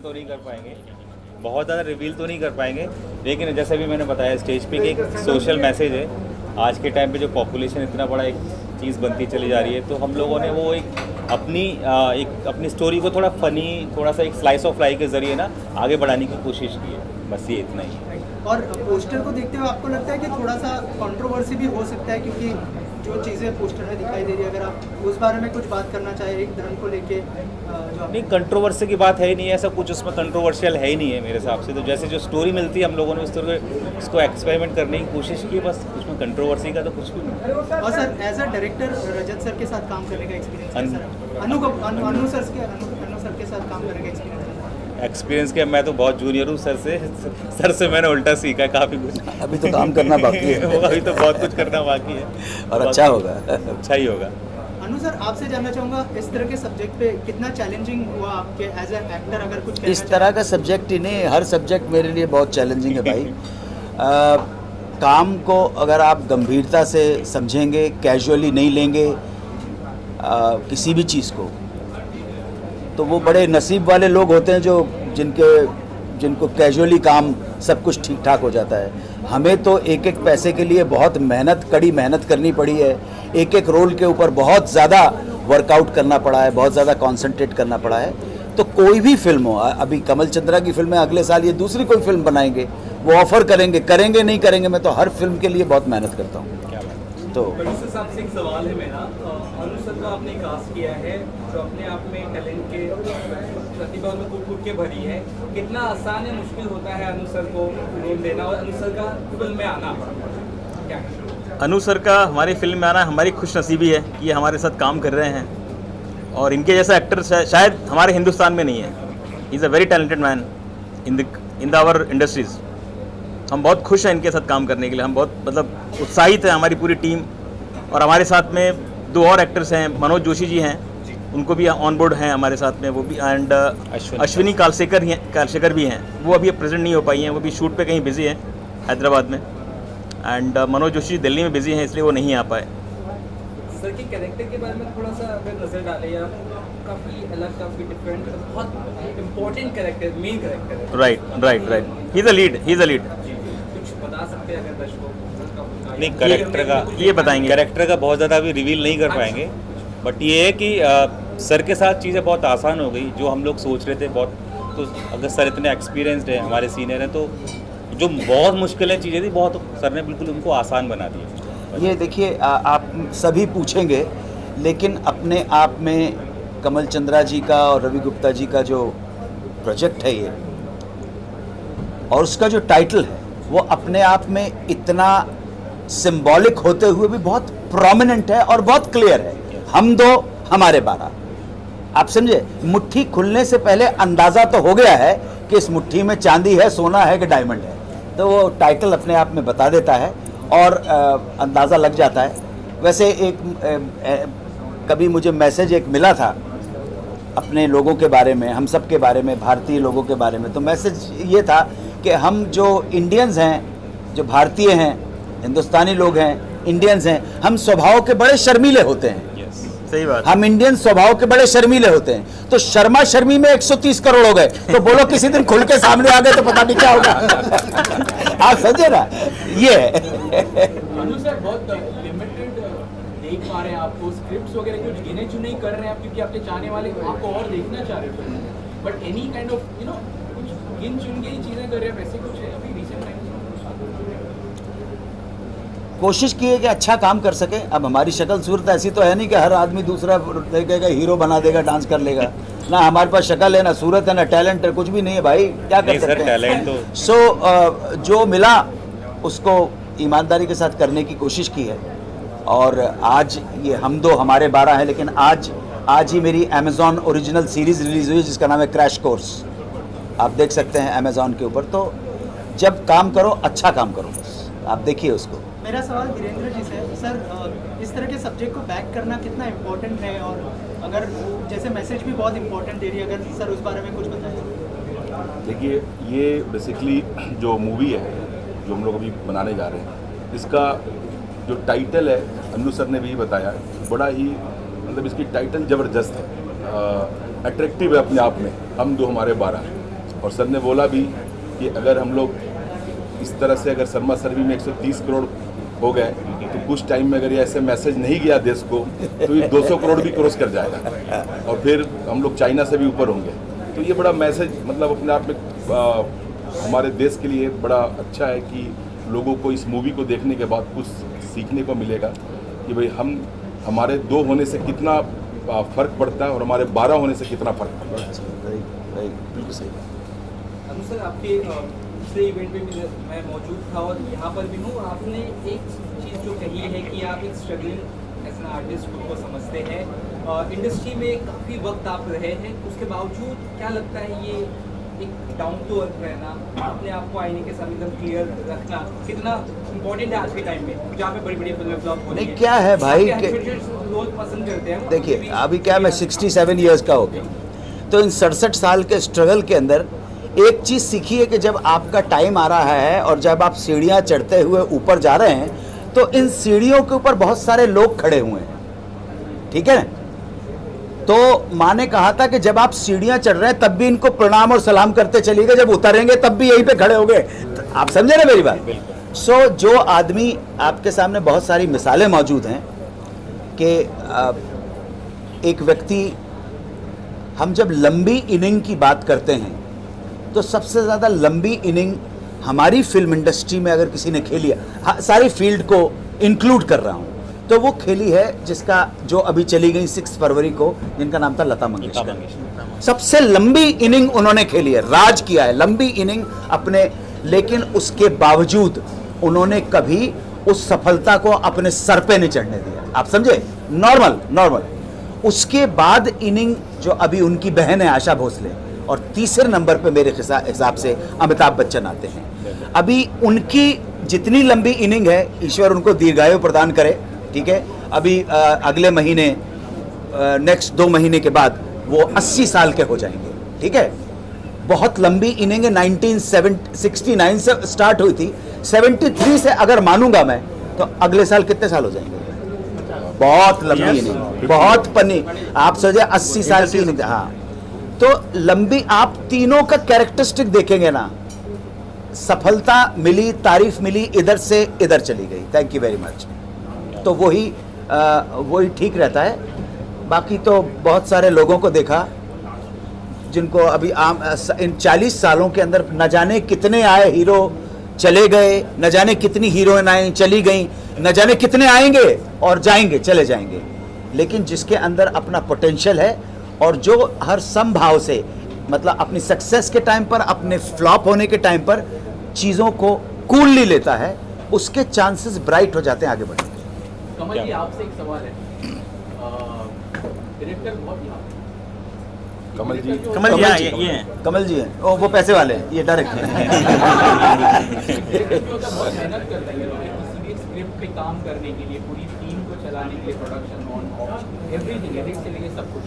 तो नहीं कर पाएंगे, बहुत ज़्यादा रिवील तो नहीं कर पाएंगे, लेकिन जैसे भी मैंने बताया स्टेज पे कि एक सोशल मैसेज है। आज के टाइम पे जो पॉपुलेशन इतना बड़ा एक चीज़ बनती चली जा रही है, तो हम लोगों ने वो एक अपनी स्टोरी को थोड़ा फ़नी, थोड़ा सा एक स्लाइस ऑफ लाइफ के ज़रिए ना आगे बढ़ाने की कोशिश की है। बस ये इतना ही है। और पोस्टर को देखते हुए आपको लगता है कि थोड़ा सा कंट्रोवर्सी भी हो सकता है, क्योंकि जो चीज़ें पोस्टर में दिखाई दे रही है, अगर आप उस बारे में कुछ बात करना चाहें एक धर्म को लेके जो नहीं, कंट्रोवर्सी की बात है ही नहीं है, ऐसा कुछ उसमें कंट्रोवर्शियल है ही नहीं है मेरे हिसाब से। तो जैसे जो स्टोरी मिलती है हम लोगों ने उसको एक्सपेरिमेंट करने की कोशिश की, बस उसमें कंट्रोवर्सी का तो कुछ भी नहीं। और sir as a director Rajat sir के साथ काम करने का एक्सपीरियंस है सर, अनु सर के साथ काम करने का एक्सपीरियंस क्या, मैं तो बहुत जूनियर हूँ सर से मैंने उल्टा सीखा है काफ़ी कुछ। अभी तो काम करना बाकी है। अभी तो बहुत कुछ करना बाकी है और अच्छा होगा। अच्छा ही होगा। अनु सर आपसे जानना चाहूँगा, इस तरह के सब्जेक्ट पे कितना चैलेंजिंग हुआ आपके एज एन एक्टर, अगर कुछ इस तरह का सब्जेक्ट ही नहीं, हर सब्जेक्ट मेरे लिए बहुत चैलेंजिंग है भाई। काम को अगर आप गंभीरता से समझेंगे, कैजुअली नहीं लेंगे किसी भी चीज़ को, तो वो बड़े नसीब वाले लोग होते हैं जो जिनको कैजुअली काम सब कुछ ठीक ठाक हो जाता है। हमें तो एक एक पैसे के लिए बहुत कड़ी मेहनत करनी पड़ी है, एक एक रोल के ऊपर बहुत ज़्यादा वर्कआउट करना पड़ा है, बहुत ज़्यादा कंसंट्रेट करना पड़ा है। तो कोई भी फिल्म हो, अभी कमल चंद्रा की फिल्म है, अगले साल ये दूसरी कोई फिल्म बनाएंगे, वो ऑफर करेंगे नहीं करेंगे, मैं तो हर फिल्म के लिए बहुत मेहनत करता हूँ। तो साहब से एक सवाल है मेरा, अनु सर को आपने कास्ट किया है जो अपने आप में टैलेंट के प्रतिभा में कूट के भरी है, कितना आसान या मुश्किल होता है अनु सर को रोल देना और अनु सर का फिल्म में आना? क्या अनु सर का हमारी फिल्म में आना हमारी खुशनसीबी है कि ये हमारे साथ काम कर रहे हैं, और इनके जैसा एक्टर शायद हमारे हिंदुस्तान में नहीं है। He is a very talented man in our industries. हम बहुत खुश हैं इनके साथ काम करने के लिए, हम बहुत उत्साहित है हमारी पूरी टीम। और हमारे साथ में 2 और एक्टर्स हैं, मनोज जोशी जी हैं, उनको भी ऑन बोर्ड हैं हमारे साथ में, वो भी, एंड अश्विनी कालशेखर भी हैं, वो अभी प्रेजेंट नहीं हो पाई हैं, वो भी शूट पे कहीं बिजी हैं हैदराबाद में। एंड मनोज जोशी दिल्ली में बिजी हैं, इसलिए वो नहीं आ पाए। सर के कैरेक्टर के बारे में थोड़ा सा अगर नजर डालें, या काफ़ी अलग, काफ़ी डिफरेंट, बहुत इम्पोर्टेंट कैरेक्टर, मेन कैरेक्टर है। Right he is a lead. कुछ बता सकते हैं अगर दर्शकों को? नहीं, कैरेक्टर का ये बताएंगे, कैरेक्टर का बहुत ज़्यादा अभी रिवील नहीं कर पाएंगे, बट ये है कि सर के साथ चीज़ें बहुत आसान हो गई, जो हम लोग सोच रहे थे बहुत। तो अगर सर इतने एक्सपीरियंसड है, हमारे सीनियर हैं, तो जो बहुत मुश्किल चीज़ें थी, बहुत सर ने बिल्कुल उनको आसान बना दी। ये देखिए, आप सभी पूछेंगे, लेकिन अपने आप में कमल चंद्रा जी का और रवि गुप्ता जी का जो प्रोजेक्ट है ये, और उसका जो टाइटल है, वो अपने आप में इतना सिंबॉलिक होते हुए भी बहुत प्रोमिनेंट है और बहुत क्लियर है। हम 2 हमारे 12, आप समझे। मुट्ठी खुलने से पहले अंदाज़ा तो हो गया है कि इस मुट्ठी में चांदी है, सोना है कि डायमंड है, तो वो टाइटल अपने आप में बता देता है और अंदाज़ा लग जाता है। वैसे कभी मुझे मैसेज एक मिला था अपने लोगों के बारे में, हम सब के बारे में, भारतीय लोगों के बारे में। तो मैसेज ये था कि हम जो इंडियंस हैं, जो भारतीय हैं, हिंदुस्तानी लोग हैं, इंडियंस हैं, हम स्वभाव के बड़े शर्मीले होते हैं। सही बात। हम इंडियन स्वभाव के बड़े शर्मीले होते हैं। तो शर्मा शर्मी में 130 करोड़ हो गए, तो बोलो किसी दिन खुल के सामने आ गए तो पता नहीं क्या होगा। आप समझे ना, ये अनु सर बहुत लिमिटेड देख पा रहे हैं आपको, स्क्रिप्ट्स वगैरह कुछ गिने चुने कर रहे हैं आप, क्योंकि आपके चाहने वाले आपको और देखना चाह रहे हो, बट एनी काइंड ऑफ कुछ गिन चुन के ही चीज़ें कर रहे हैं, वैसे कुछ है अभी रिसेंट टाइम? कोशिश की है कि अच्छा काम कर सके। अब हमारी शक्ल सूरत ऐसी तो है नहीं कि हर आदमी दूसरा देखेगा हीरो बना देगा, डांस कर लेगा ना। हमारे पास शक्ल है ना, सूरत है ना, टैलेंट है, कुछ भी नहीं है भाई, क्या कर सकते हैं। तो सो जो मिला उसको ईमानदारी के साथ करने की कोशिश की है। और आज ये हम 2 हमारे 12 हैं, लेकिन आज ही मेरी अमेज़ॉन ओरिजिनल सीरीज़ रिलीज़ हुई जिसका नाम है क्रैश कोर्स, आप देख सकते हैं अमेज़ॉन के ऊपर। तो जब काम करो, अच्छा काम करो, बस आप देखिए उसको। मेरा सवाल धीरेन्द्र जी से, सर इस तरह के सब्जेक्ट को बैक करना कितना इम्पोर्टेंट है, और अगर जैसे मैसेज भी बहुत इम्पोर्टेंट दे रही है, अगर सर उस बारे में कुछ बताएं। देखिए, ये बेसिकली जो मूवी है जो हम लोग अभी बनाने जा रहे हैं, इसका जो टाइटल है, अनु सर ने भी बताया, बड़ा ही इसकी टाइटल ज़बरदस्त है, अट्रैक्टिव है अपने आप में। हम 2 हमारे 12, और सर ने बोला भी कि अगर हम लोग इस तरह से अगर शर्मा सर भी में 130 करोड़ हो गए तो कुछ टाइम में अगर ये ऐसे मैसेज नहीं गया देश को तो ये 200 करोड़ भी क्रॉस कर जाएगा और फिर हम लोग चाइना से भी ऊपर होंगे। तो ये बड़ा मैसेज मतलब अपने आप में हमारे देश के लिए बड़ा अच्छा है कि लोगों को इस मूवी को देखने के बाद कुछ सीखने को मिलेगा कि भाई हमारे 2 होने से कितना फ़र्क पड़ता है और हमारे 12 होने से कितना फ़र्क पड़ता है। बिल्कुल सही। अनु सर, आपके पिछले इवेंट में भी मैं मौजूद था और यहाँ पर भी हूँ। आपने एक चीज़ जो कही है कि आप एक स्ट्रगलिंग एज एन आर्टिस्ट खुद को समझते हैं, इंडस्ट्री में काफ़ी वक्त आप रहे हैं, उसके बावजूद क्या लगता है ये एक डाउन टू अर्थ रहना, अपने आप को आईने के सामने एकदम क्लियर रखना कितना इम्पोर्टेंट है आज के टाइम में जहाँ पे बड़ी बड़ी फिल्में फ्लॉप हो रही हैं? क्या है भाई लोग पसंद करते हैं। देखिए अभी क्या मैं 67 ईयर्स का हो गया, तो इन 67 साल के स्ट्रगल के अंदर एक चीज़ सीखी है कि जब आपका टाइम आ रहा है और जब आप सीढ़ियाँ चढ़ते हुए ऊपर जा रहे हैं तो इन सीढ़ियों के ऊपर बहुत सारे लोग खड़े हुए हैं, ठीक है ना? तो माँ ने कहा था कि जब आप सीढ़ियाँ चढ़ रहे हैं तब भी इनको प्रणाम और सलाम करते चलिएगा, जब उतरेंगे तब भी यहीं पे खड़े होंगे। तो आप समझे ना मेरी बात? सो जो आदमी आपके सामने बहुत सारी मिसालें मौजूद हैं कि एक व्यक्ति, हम जब लंबी इनिंग की बात करते हैं तो सबसे ज़्यादा लंबी इनिंग हमारी फिल्म इंडस्ट्री में अगर किसी ने खेली है, हाँ, सारी फील्ड को इंक्लूड कर रहा हूँ, तो वो खेली है जिसका जो अभी चली गई 6 फरवरी को, जिनका नाम था लता मंगेशकर। सबसे लंबी इनिंग उन्होंने खेली है, राज किया है लंबी इनिंग अपने, लेकिन उसके बावजूद उन्होंने कभी उस सफलता को अपने सर पे नहीं चढ़ने दिया। आप समझे? नॉर्मल। उसके बाद इनिंग जो अभी उनकी बहन है आशा भोसले, और तीसरे नंबर पे मेरे हिसाब से अमिताभ बच्चन आते हैं। अभी उनकी जितनी लंबी इनिंग है, ईश्वर उनको दीर्घायु प्रदान करे, ठीक है? अभी अगले महीने नेक्स्ट 2 महीने के बाद वो 80 साल के हो जाएंगे, ठीक है? बहुत लंबी इनिंग है। 1969 से स्टार्ट हुई थी, 73 से अगर मानूंगा मैं तो अगले साल कितने साल हो जाएंगे? बहुत लंबी इनिंग, बहुत पन्नी। आप सोचिए 80 साल की इनिंग। हाँ, तो लंबी, आप तीनों का कैरेक्टरिस्टिक देखेंगे ना, सफलता मिली, तारीफ मिली, इधर से इधर चली गई, थैंक यू वेरी मच, तो वही ठीक रहता है। बाकी तो बहुत सारे लोगों को देखा जिनको अभी इन 40 सालों के अंदर न जाने कितने आए हीरो चले गए, न जाने कितनी हीरोइन आई चली गई, न जाने कितने आएंगे और जाएंगे, चले जाएंगे, लेकिन जिसके अंदर अपना पोटेंशियल है और जो हर संभाव से, मतलब अपनी सक्सेस के टाइम पर, अपने फ्लॉप होने के टाइम पर चीज़ों को कूलली लेता है, उसके चांसेस ब्राइट हो जाते हैं आगे बढ़ने के। कमल जी, आपसे एक सवाल है, डायरेक्टर बहुत कमल जी ये हैं। कमल जी हैं, वो पैसे वाले हैं, ये डायरेक्टर हैं। बहुत मेहनत करते हैं किसी भी स्क्रिप्ट पे काम करने के लिए, पूरी टीम को चलाने के लिए, प्रोडक्शन ऑन एवरीथिंग, एडिट से लेके सब कुछ।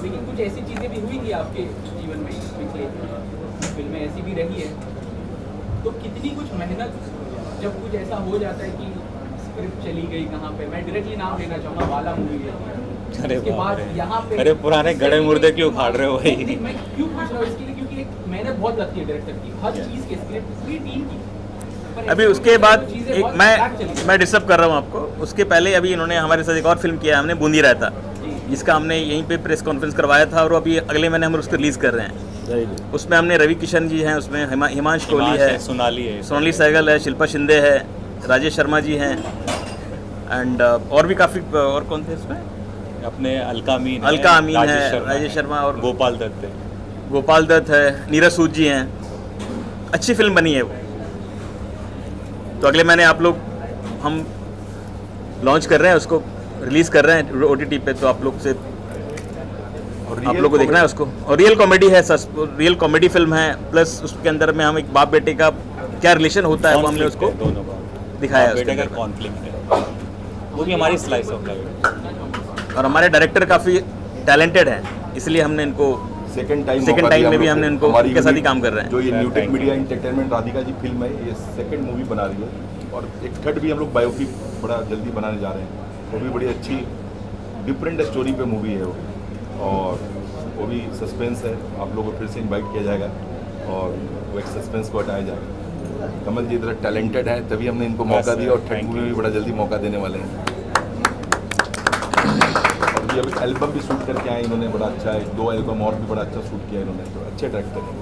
लेकिन कुछ ऐसी चीज़ें भी हुई थी आपके जीवन में, पिछले फिल्में ऐसी भी रही है, तो कितनी कुछ मेहनत, जब कुछ ऐसा हो जाता है कि स्क्रिप्ट चली गई कहाँ पे, मैं डायरेक्टली नाम लेना चाहूँगा, वाला मूवी है, अरे उसके बाद यहाँ पे, अरे पुराने गड़े मुर्दे क्यों उखाड़ रहे हो भाई? मैं क्यों पूछ रहा हूँ इसके लिए, क्योंकि एक मेहनत बहुत लगती है डायरेक्टर की, हर चीज़ के स्क्रिप्ट पूरी टीम की। पर अभी ऐसी उसके बाद चीज़ें एक बहुत back चली गई। मैं डिस्टर्ब कर रहा हूँ आपको। उसके पहले अभी इन्होंने हमारे साथ एक और फिल्म किया है, हमने बूंदी रहता, जिसका हमने यहीं पे प्रेस कॉन्फ्रेंस करवाया था, और अभी अगले महीने हम उसको रिलीज़ कर रहे हैं। उसमें हमने रवि किशन जी हैं, उसमें हिमांश कोहली है, सोनाली सहगल है, शिल्पा शिंदे है, राजेश शर्मा जी हैं, एंड और भी काफ़ी, और कौन थे इसमें? अपने अलका अमीन है, राजेश शर्मा, और गोपाल दत्त है, नीरज सूद जी हैं। अच्छी फिल्म बनी है वो। तो अगले महीने हम लॉन्च कर रहे हैं उसको, रिलीज़ कर रहे हैं OTT पे, तो आप लोग को देखना है उसको। और रियल कॉमेडी है, रियल कॉमेडी फिल्म है, प्लस उसके अंदर में हम एक बाप बेटे का क्या रिलेशन होता है वो हमने उसको दिखाया है। बेटे का कॉन्फ्लिक्ट है, वो भी हमारी स्लाइस ऑफ लाइफ। और हमारे डायरेक्टर काफ़ी टैलेंटेड हैं, इसलिए हमने इनको सेकंड टाइम में भी हमने इनको के साथ ही काम कर रहे हैं। जो ये Newtech media entertainment Radhika ji film है, ये सेकंड मूवी बना रही है, और एक थर्ड भी हम लोग बायोपिक बड़ा जल्दी बनाने जा रहे हैं। वो भी बड़ी अच्छी डिफरेंट स्टोरी पे मूवी है वो, और वो भी सस्पेंस है। आप लोगों को फिर से इनवाइट किया जाएगा, और वो एक सस्पेंस को हटाया जाए। कमल जी इतना टैलेंटेड है, तभी हमने इनको मौका दिया, और थर्ड मूवी में भी बड़ा जल्दी मौका देने वाले हैं। और ये अभी एल्बम भी शूट करके आए इन्होंने, बड़ा अच्छा है, 2 एल्बम और भी बड़ा अच्छा शूट किया इन्होंने, तो अच्छे डायरेक्टर हैं।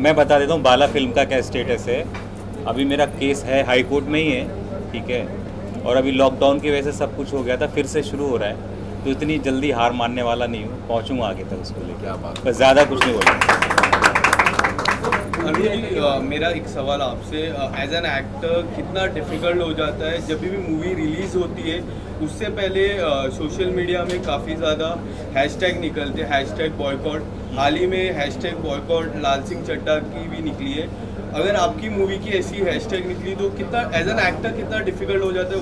मैं बता देता हूँ बाला फिल्म का क्या स्टेटस है। अभी मेरा केस है हाई कोर्ट में ही है, ठीक है, और अभी लॉकडाउन की वजह से सब कुछ हो गया था, फिर से शुरू हो रहा है, तो इतनी जल्दी हार मानने वाला नहीं हूँ, पहुँचूँगा आगे तक उसको लेकर। क्या बात, बस ज़्यादा कुछ नहीं बोलूँगा। मेरा एक सवाल आपसे, एज एन एक्टर कितना डिफ़िकल्ट हो जाता है जब भी मूवी रिलीज़ होती है, उससे पहले सोशल मीडिया में काफ़ी ज़्यादा हैशटैग निकलते हैं, हैशटैग बॉयकॉट, हाल ही में हैशटैग बॉयकॉट लाल सिंह चड्ढा की भी निकली है। अगर आपकी मूवी की ऐसी हैशटैग निकली तो कितना एज एन एक्टर कितना डिफ़िकल्ट हो जाता है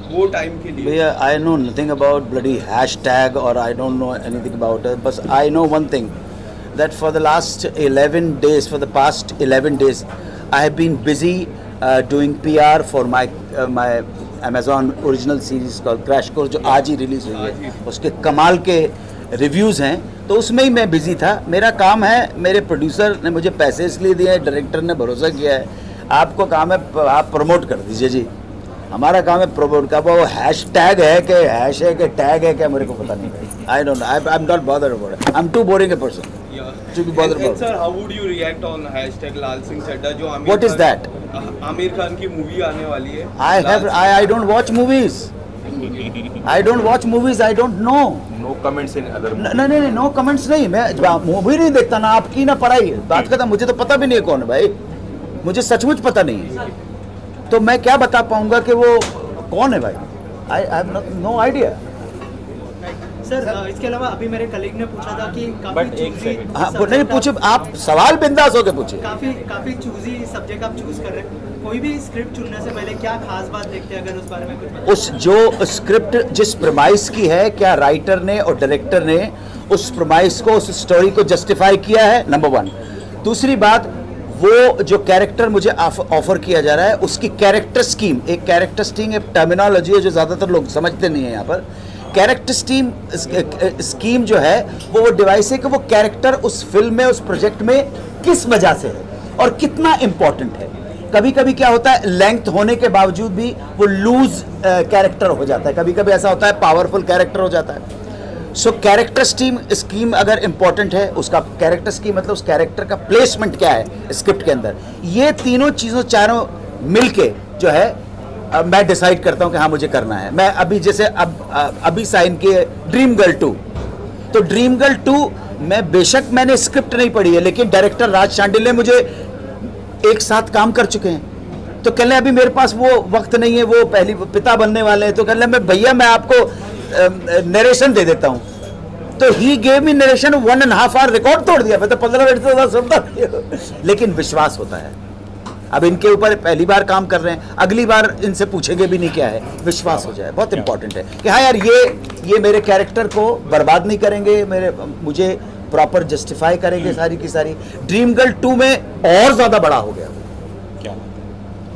वो टाइम के लिए? भैया, I know nothing about bloody hashtag और I don't know anything about it, बस I know one thing, that for the last 11 days, for the past 11 days, I have been busy doing PR for my Amazon original series called Crash Course, जो आज ही release हुई है। उसके कमाल के reviews हैं, तो उसमें ही मैं बिज़ी था। मेरा काम है, मेरे प्रोड्यूसर ने मुझे पैसे इसलिए दिए हैं, डायरेक्टर ने भरोसा किया है, आपको काम है आप प्रमोट कर दीजिए जी। हमारा काम है प्रमोट का। वो हैश टैग है कि हैश है कि टैग है क्या, मेरे को पता नहीं। I don't know, I am not bothered about it, I am too boring a person to be bothered about. Sir, how would you react on hashtag लाल सिंह चड्ढा जो Aamir What is that? Aamir Khan की मूवी आने वाली है? I don't watch movies. I don't watch movies. I don't know. No comments in other. नहीं, no comments नहीं, मैं movie नहीं देखता ना, आपकी ना पढ़ाई, बात करता, मुझे तो पता भी नहीं है कौन है भाई, मुझे सचमुच पता नहीं है, तो मैं क्या बता पाऊंगा कि वो कौन है भाई। I have no idea. Sir इसके अलावा अभी मेरे कलीग ने पूछा था कि But एक second. हाँ, नहीं पूछे आप, सवाल बिंदास होके पूछे। काफी चूजी सब्जेक्ट आप चूज कर रहे हैं, कोई भी स्क्रिप्ट चुनने से पहले क्या खास बात देखते हैं, अगर उस बारे में कुछ बताएं? उस जो स्क्रिप्ट जिस प्रमाइस की है, क्या राइटर ने और डायरेक्टर ने उस प्रमाइस को, उस स्टोरी को जस्टिफाई किया है, नंबर 1। दूसरी बात, वो जो कैरेक्टर मुझे ऑफर किया जा रहा है, उसकी कैरेक्टर स्कीम, एक कैरेक्टर स्कीम एक टर्मिनोलॉजी है जो ज़्यादातर लोग समझते नहीं है यहाँ पर। कैरेक्टर स्कीम जो है वो डिवाइस है कि वो कैरेक्टर उस फिल्म में, उस प्रोजेक्ट में किस वजह से है और कितना इम्पोर्टेंट है। कभी कभी क्या होता है, लेंथ होने के बावजूद भी वो लूज कैरेक्टर हो जाता है, कभी कभी ऐसा होता है पावरफुल कैरेक्टर हो जाता है। सो कैरेक्टर स्कीम अगर इम्पोर्टेंट है, उसका कैरेक्टर स्कीम मतलब उस कैरेक्टर का प्लेसमेंट क्या है स्क्रिप्ट के अंदर, ये तीनों चीज़ों चारों मिलके जो है मैं डिसाइड करता हूं कि हाँ मुझे करना है। मैं अभी जैसे अभी साइन किए ड्रीम गर्ल 2, तो ड्रीम गर्ल 2 मैं बेशक मैंने स्क्रिप्ट नहीं पढ़ी है, लेकिन डायरेक्टर राज शांडिल ने मुझे एक साथ काम कर चुके हैं, तो कह लें अभी मेरे पास वो वक्त नहीं है, वो पहली पिता बनने वाले हैं, तो कह लें मैं भैया मैं आपको नरेशन दे देता हूं, तो he gave me narration 1.5 hour, record तोड़ दिया। मैं तो 15 मिनट से सुनता, लेकिन विश्वास होता है। अब इनके ऊपर पहली बार काम कर रहे हैं, अगली बार इनसे पूछेंगे भी नहीं क्या है, विश्वास हो जाए। बहुत इंपॉर्टेंट है कि हाँ यार ये मेरे कैरेक्टर को बर्बाद नहीं करेंगे, मुझे प्रॉपर जस्टिफाई करेंगे सारी की सारी। ड्रीम गर्ल 2 में और ज़्यादा बड़ा हो गया क्या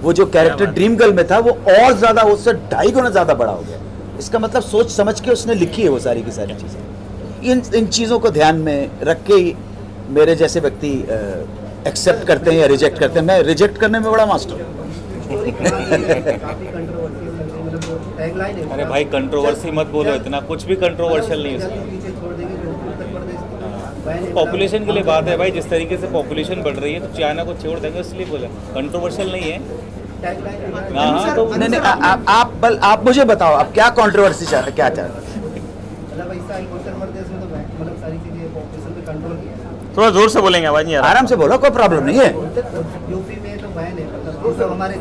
वो जो कैरेक्टर ड्रीम गर्ल में था, वो और ज़्यादा, उससे 2.5 गुना ज़्यादा बड़ा हो गया। इसका मतलब सोच समझ के उसने लिखी है वो सारी की सारी चीज़ें। इन चीज़ों को ध्यान में रख के ही मेरे जैसे व्यक्ति एक्सेप्ट करते हैं या रिजेक्ट करते हैं। मैं रिजेक्ट करने में बड़ा मास्टर हूँ। अरे भाई कंट्रोवर्सी मत बोलो, इतना कुछ भी कंट्रोवर्शियल नहीं है। पॉपुलेशन के लिए बात है भाई, जिस तरीके से पॉपुलेशन बढ़ रही है तो चाइना को छोड़ देंगे, इसलिए बोला कंट्रोवर्शियल नहीं है। हाँ तो नहीं, आप मुझे बताओ आप क्या कंट्रोवर्सी क्या चाह रहे हैं? थोड़ा जोर से बोलेंगे, आवाज नहीं आ रहा। आराम से बोलो, कोई प्रॉब्लम नहीं है। यूपी में तो बैन है, मतलब हमारे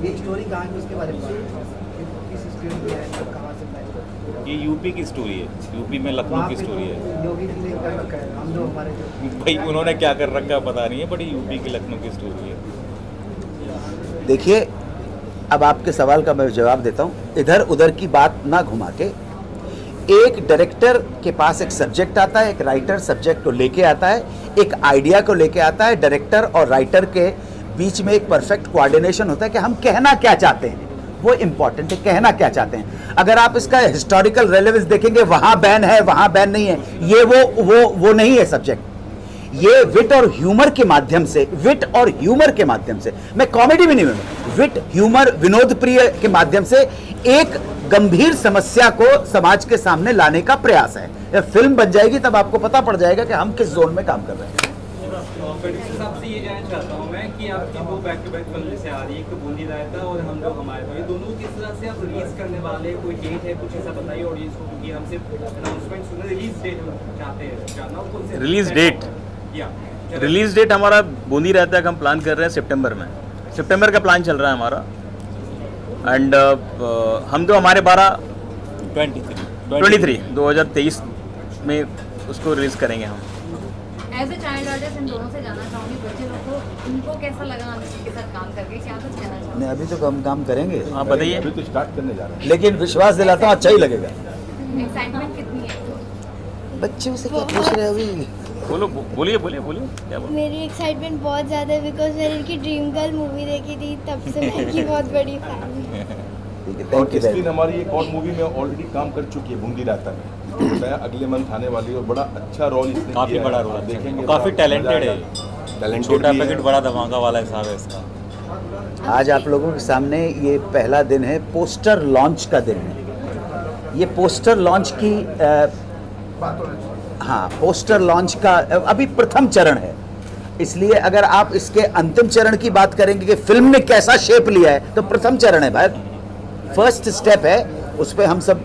ये स्टोरी कहाँ की उसके बारे में किस स्टोरी में है, कहाँ से बैन है? ये यूपी की स्टोरी है, यूपी में लखनऊ की स्टोरी है। योगी जी ने कर रखा है, हम जो हमारे जो भाई उन्होंने क्या कर रखा है पता नहीं है, बट यूपी की लखनऊ की स्टोरी है। देखिए, अब आपके सवाल का मैं जवाब देता हूँ। इधर उधर की बात ना घुमा के, एक डायरेक्टर के पास एक सब्जेक्ट आता है, एक राइटर सब्जेक्ट को लेके आता है, एक आइडिया को लेके आता है। डायरेक्टर और राइटर के बीच में एक परफेक्ट कोऑर्डिनेशन होता है कि हम कहना क्या चाहते हैं, वो इंपॉर्टेंट है, कहना क्या चाहते हैं। अगर आप इसका हिस्टोरिकल रेलेवेंस देखेंगे, वहाँ बैन है, वहाँ बैन नहीं है, ये वो नहीं है सब्जेक्ट। ये विट और ह्यूमर के माध्यम से, विट और ह्यूमर के माध्यम से, मैं कॉमेडी भी नहीं हूं, विट ह्यूमर विनोद प्रिय के माध्यम से एक गंभीर समस्या को समाज के सामने लाने का प्रयास है। जब फिल्म बन जाएगी तब आपको पता पड़ जाएगा कि हम किस जोन में काम कर रहे हैं। प्रोड्यूसर साहब से ये जानना चाहता हूँ मैं कि आपकी दो बैक टू बैक फिल्म जैसे आ रही है, एक तो बूंदी रायता और हम लोग हमारे, तो ये दोनों किस तरह से आप रिलीज करने वाले, कोई डेट है, कुछ ऐसा बताइए ऑडियंस को, क्योंकि हमसे अनाउंसमेंट सुने, रिलीज डेट हम चाहते हैं जानना हो कौन से रिलीज डेट, या रिलीज डेट हमारा बूंदी रहता है, हम प्लान कर रहे हैं सितंबर में, सितंबर का प्लान चल रहा है हमारा। एंड हम तो हमारे 2023 में उसको रिलीज करेंगे हम। As a child artist in दोनों से जानना चाहूँगी, बच्चे लोग को इनको कैसा लगा अनुष्का के साथ काम करके, क्या कुछ कहना चाहूँगी? नहीं, अभी तो हम काम करेंगे, आप बताइए। अभी तो स्टार्ट करने जा रहे हैं। लेकिन विश्वास दिलाता हूँ अच्छा ही लगेगा। एक्साइटमेंट कितनी है? बच्चे से क्या पूछ रहे हैं अभी? बोलिए क्या बोल। मेरी एक्साइटमेंट बहुत ज़्यादा है बिकॉज मैंने इनकी ड्रीम गर्ल मूवी देखी थी, तब से मैं इनकी बहुत बड़ी फैन हूँ। और इस दिन हमारी एक और मूवी में ऑलरेडी काम कर चुकी है, बूंदी रायता में, बताया अगले मंथ आने वाली है, और बड़ा अच्छा रोल इसने काफ़ी किया बड़ा है। रोल देखेंगे, काफ़ी टैलेंटेड है, टैलेंटेड छोटा भी है। पैकेट बड़ा धमाका वाला हिसाब है इसका। आज आप लोगों के सामने ये पहला दिन है, पोस्टर लॉन्च का दिन है। ये पोस्टर लॉन्च की हाँ, पोस्टर लॉन्च का अभी प्रथम चरण है, इसलिए अगर आप इसके अंतिम चरण की बात करेंगे कि फिल्म ने कैसा शेप लिया है, तो प्रथम चरण है भाई, फर्स्ट स्टेप है। उस पर हम सब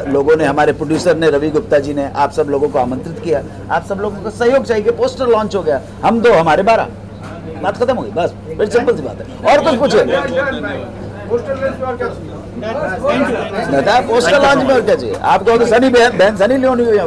लोगों ने, हमारे प्रोड्यूसर ने, रवि गुप्ता जी ने आप सब लोगों को आमंत्रित किया। आप सब लोगों का सहयोग चाहिए। पोस्टर लॉन्च हो गया, हम 2 हमारे 12, बात खत्म हो गई, बस बड़ी सिंपल सी बात है। और कुछ पूछे? पोस्टर लॉन्च में और क्या चाहिए? आप कहो तो सनी बहन सनी लियोनी हुई है,